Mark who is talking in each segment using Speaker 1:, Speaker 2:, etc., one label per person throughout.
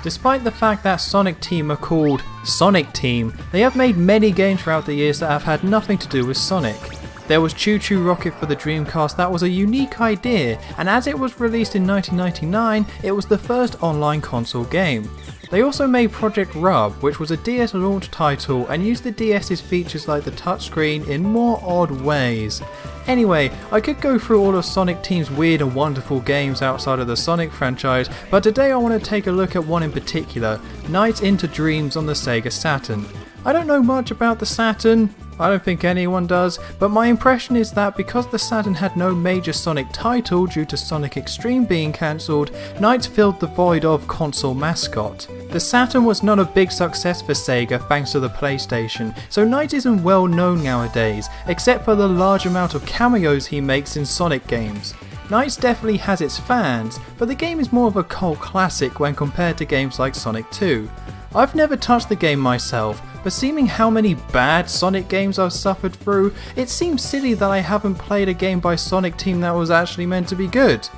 Speaker 1: Despite the fact that Sonic Team are called Sonic Team, they have made many games throughout the years that have had nothing to do with Sonic. There was Choo Choo Rocket for the Dreamcast that was a unique idea, and as it was released in 1999, it was the first online console game. They also made Project Rub, which was a DS launch title and used the DS's features like the touchscreen in more odd ways. Anyway, I could go through all of Sonic Team's weird and wonderful games outside of the Sonic franchise, but today I want to take a look at one in particular, Nights into Dreams on the Sega Saturn. I don't know much about the Saturn, I don't think anyone does, but my impression is that because the Saturn had no major Sonic title due to Sonic Extreme being cancelled, Nights filled the void of console mascot. The Saturn was not a big success for Sega thanks to the PlayStation, so Nights isn't well known nowadays, except for the large amount of cameos he makes in Sonic games. Nights definitely has its fans, but the game is more of a cult classic when compared to games like Sonic 2. I've never touched the game myself, but seeing how many bad Sonic games I've suffered through, it seems silly that I haven't played a game by Sonic Team that was actually meant to be good.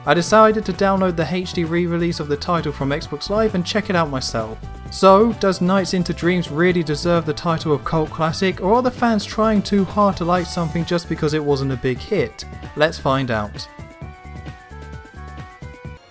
Speaker 1: I decided to download the HD re-release of the title from Xbox Live and check it out myself. So, does Nights into Dreams really deserve the title of cult classic, or are the fans trying too hard to like something just because it wasn't a big hit? Let's find out.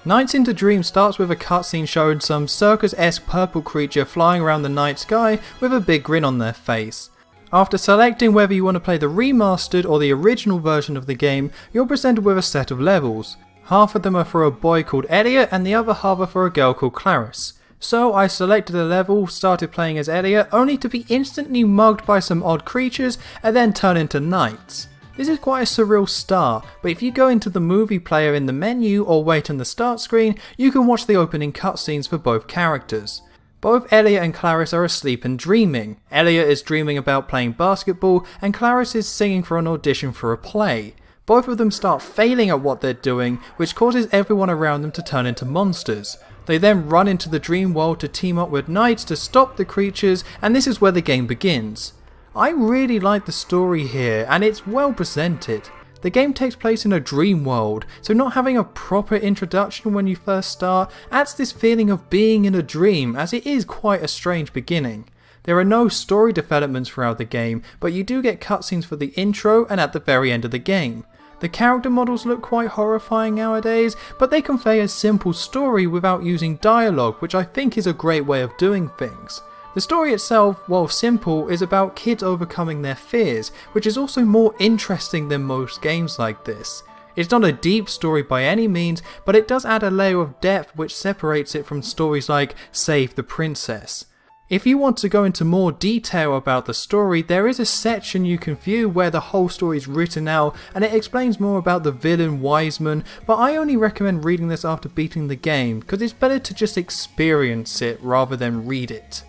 Speaker 1: Nights into Dreams starts with a cutscene showing some circus-esque purple creature flying around the night sky with a big grin on their face. After selecting whether you want to play the remastered or the original version of the game, you're presented with a set of levels. Half of them are for a boy called Elliot and the other half are for a girl called Clarice. So I selected a level, started playing as Elliot, only to be instantly mugged by some odd creatures and then turn into Nights. This is quite a surreal start, but if you go into the movie player in the menu or wait on the start screen, you can watch the opening cutscenes for both characters. Both Elliot and Clarice are asleep and dreaming. Elliot is dreaming about playing basketball and Clarice is singing for an audition for a play. Both of them start failing at what they're doing, which causes everyone around them to turn into monsters. They then run into the dream world to team up with Nights to stop the creatures, and this is where the game begins. I really like the story here, and it's well presented. The game takes place in a dream world, so not having a proper introduction when you first start adds this feeling of being in a dream, as it is quite a strange beginning. There are no story developments throughout the game, but you do get cutscenes for the intro and at the very end of the game. The character models look quite horrifying nowadays, but they convey a simple story without using dialogue, which I think is a great way of doing things. The story itself, while simple, is about kids overcoming their fears, which is also more interesting than most games like this. It's not a deep story by any means, but it does add a layer of depth which separates it from stories like Save the Princess. If you want to go into more detail about the story, there is a section you can view where the whole story is written out and it explains more about the villain Wiseman, but I only recommend reading this after beating the game, because it's better to just experience it rather than read it.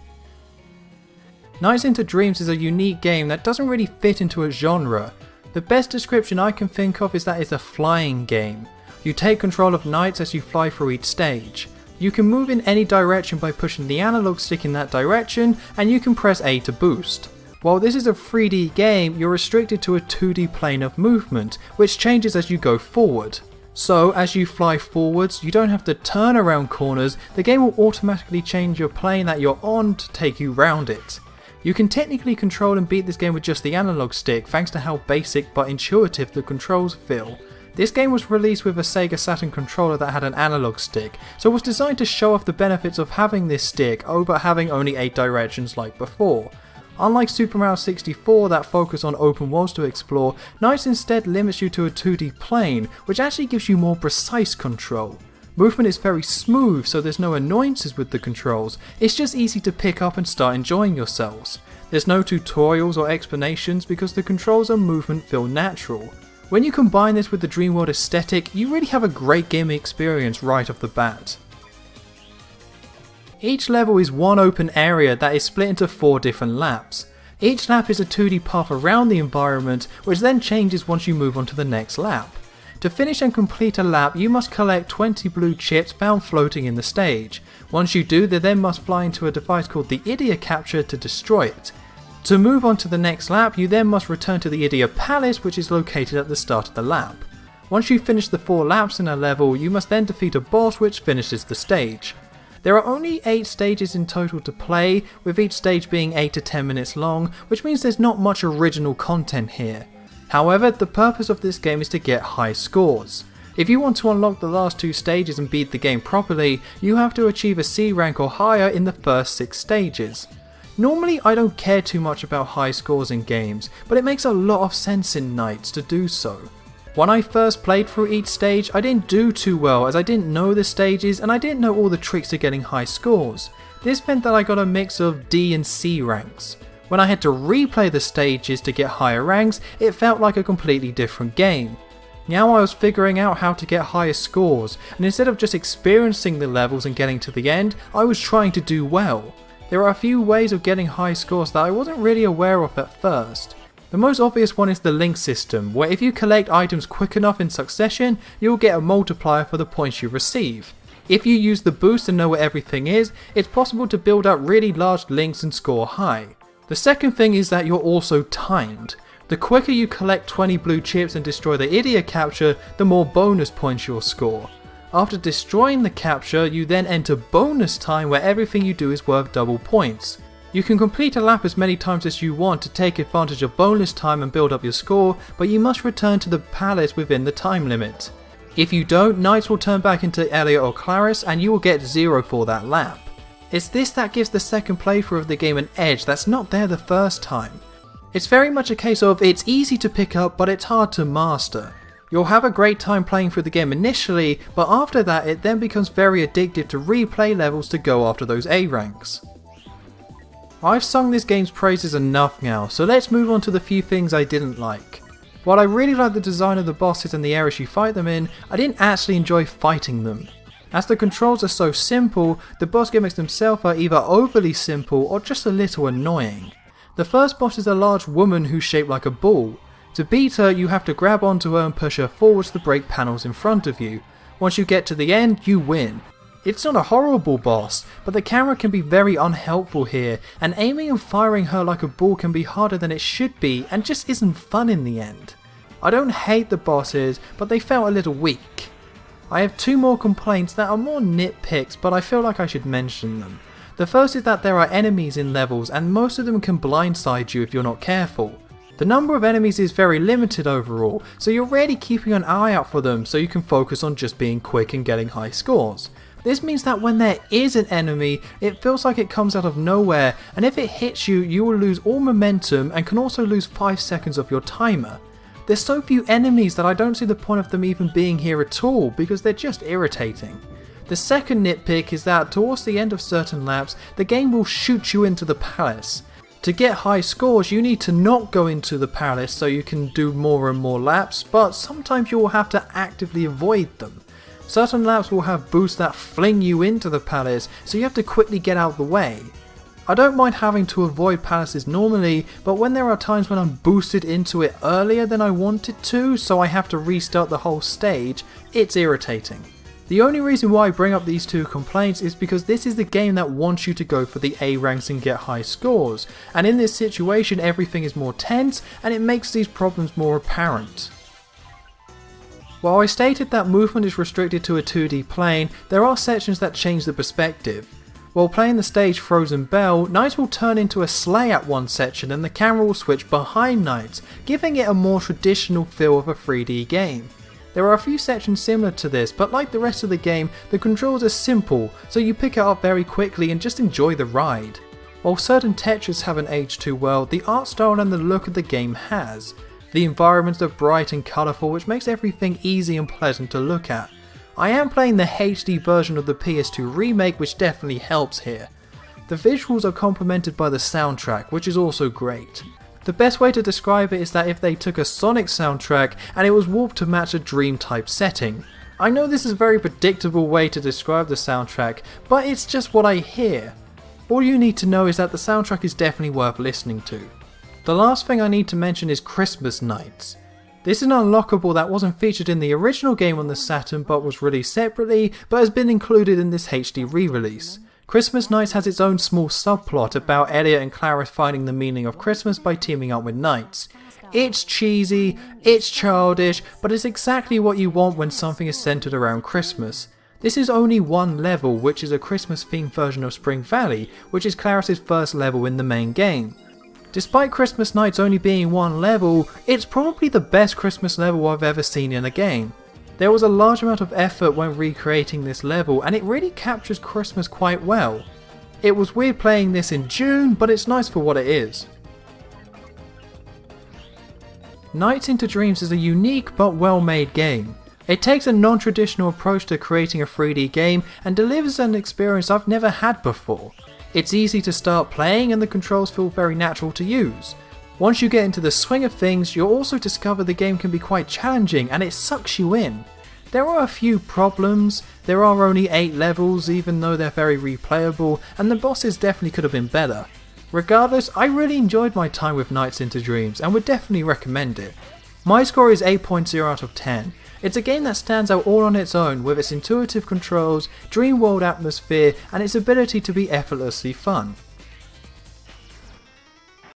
Speaker 1: Nights into Dreams is a unique game that doesn't really fit into a genre. The best description I can think of is that it's a flying game. You take control of Nights as you fly through each stage. You can move in any direction by pushing the analog stick in that direction, and you can press A to boost. While this is a 3D game, you're restricted to a 2D plane of movement, which changes as you go forward. So as you fly forwards, you don't have to turn around corners, the game will automatically change your plane that you're on to take you round it. You can technically control and beat this game with just the analog stick, thanks to how basic but intuitive the controls feel. This game was released with a Sega Saturn controller that had an analog stick, so it was designed to show off the benefits of having this stick over having only 8 directions like before. Unlike Super Mario 64 that focus on open worlds to explore, Nights instead limits you to a 2D plane, which actually gives you more precise control. Movement is very smooth, so there's no annoyances with the controls, it's just easy to pick up and start enjoying yourselves. There's no tutorials or explanations because the controls and movement feel natural. When you combine this with the dream world aesthetic, you really have a great gaming experience right off the bat. Each level is one open area that is split into 4 different laps. Each lap is a 2D path around the environment, which then changes once you move on to the next lap. To finish and complete a lap, you must collect 20 blue chips found floating in the stage. Once you do, they then must fly into a device called the Idiot Capture to destroy it. To move on to the next lap, you then must return to the Idiot Palace, which is located at the start of the lap. Once you finish the 4 laps in a level, you must then defeat a boss which finishes the stage. There are only 8 stages in total to play, with each stage being 8 to 10 minutes long, which means there's not much original content here. However, the purpose of this game is to get high scores. If you want to unlock the last 2 stages and beat the game properly, you have to achieve a C rank or higher in the first 6 stages. Normally I don't care too much about high scores in games, but it makes a lot of sense in NiGHTS to do so. When I first played through each stage, I didn't do too well as I didn't know the stages and I didn't know all the tricks to getting high scores. This meant that I got a mix of D and C ranks. When I had to replay the stages to get higher ranks, it felt like a completely different game. Now I was figuring out how to get higher scores, and instead of just experiencing the levels and getting to the end, I was trying to do well. There are a few ways of getting high scores that I wasn't really aware of at first. The most obvious one is the link system, where if you collect items quick enough in succession, you'll get a multiplier for the points you receive. If you use the boost and know where everything is, it's possible to build up really large links and score high. The second thing is that you're also timed. The quicker you collect 20 blue chips and destroy the idiot capture, the more bonus points you'll score. After destroying the capture, you then enter bonus time where everything you do is worth double points. You can complete a lap as many times as you want to take advantage of bonus time and build up your score, but you must return to the palace within the time limit. If you don't, knights will turn back into Elliot or Clarice and you will get 0 for that lap. It's this that gives the second playthrough of the game an edge that's not there the first time. It's very much a case of it's easy to pick up but it's hard to master. You'll have a great time playing through the game initially, but after that it then becomes very addictive to replay levels to go after those A ranks. I've sung this game's praises enough now, so let's move on to the few things I didn't like. While I really like the design of the bosses and the areas you fight them in, I didn't actually enjoy fighting them. As the controls are so simple, the boss gimmicks themselves are either overly simple or just a little annoying. The first boss is a large woman who's shaped like a ball. To beat her, you have to grab onto her and push her forwards to break panels in front of you. Once you get to the end, you win. It's not a horrible boss, but the camera can be very unhelpful here, and aiming and firing her like a ball can be harder than it should be and just isn't fun in the end. I don't hate the bosses, but they felt a little weak. I have 2 more complaints that are more nitpicks, but I feel like I should mention them. The first is that there are enemies in levels and most of them can blindside you if you're not careful. The number of enemies is very limited overall, so you're rarely keeping an eye out for them so you can focus on just being quick and getting high scores. This means that when there is an enemy, it feels like it comes out of nowhere, and if it hits you, you will lose all momentum and can also lose 5 seconds of your timer. There's so few enemies that I don't see the point of them even being here at all because they're just irritating. The second nitpick is that towards the end of certain laps, the game will shoot you into the palace. To get high scores, you need to not go into the palace so you can do more and more laps, but sometimes you will have to actively avoid them. Certain laps will have boosts that fling you into the palace, so you have to quickly get out of the way. I don't mind having to avoid palaces normally, but when there are times when I'm boosted into it earlier than I wanted to, so I have to restart the whole stage, it's irritating. The only reason why I bring up these 2 complaints is because this is the game that wants you to go for the A ranks and get high scores, and in this situation everything is more tense and it makes these problems more apparent. While I stated that movement is restricted to a 2D plane, there are sections that change the perspective. While playing the stage Frozen Belle, knights will turn into a sleigh at one section and the camera will switch behind knights, giving it a more traditional feel of a 3D game. There are a few sections similar to this, but like the rest of the game, the controls are simple, so you pick it up very quickly and just enjoy the ride. While certain textures haven't aged too well, the art style and the look of the game has. The environments are bright and colourful, which makes everything easy and pleasant to look at. I am playing the HD version of the PS2 remake, which definitely helps here. The visuals are complemented by the soundtrack, which is also great. The best way to describe it is that if they took a Sonic soundtrack and it was warped to match a Dream type setting. I know this is a very predictable way to describe the soundtrack, but it's just what I hear. All you need to know is that the soundtrack is definitely worth listening to. The last thing I need to mention is Christmas Nights. This is an unlockable that wasn't featured in the original game on the Saturn but was released separately, but has been included in this HD re-release. Christmas Nights has its own small subplot about Elliot and Clarice finding the meaning of Christmas by teaming up with knights. It's cheesy, it's childish, but it's exactly what you want when something is centered around Christmas. This is only one level, which is a Christmas themed version of Spring Valley, which is Claris's first level in the main game. Despite Christmas Nights only being one level, it's probably the best Christmas level I've ever seen in a game. There was a large amount of effort when recreating this level, and it really captures Christmas quite well. It was weird playing this in June, but it's nice for what it is. Nights into Dreams is a unique but well made game. It takes a non-traditional approach to creating a 3D game and delivers an experience I've never had before. It's easy to start playing and the controls feel very natural to use. Once you get into the swing of things, you'll also discover the game can be quite challenging and it sucks you in. There are a few problems, there are only 8 levels even though they're very replayable, and the bosses definitely could have been better. Regardless, I really enjoyed my time with Nights into Dreams and would definitely recommend it. My score is 8.0 out of 10. It's a game that stands out all on its own with its intuitive controls, dream world atmosphere and its ability to be effortlessly fun.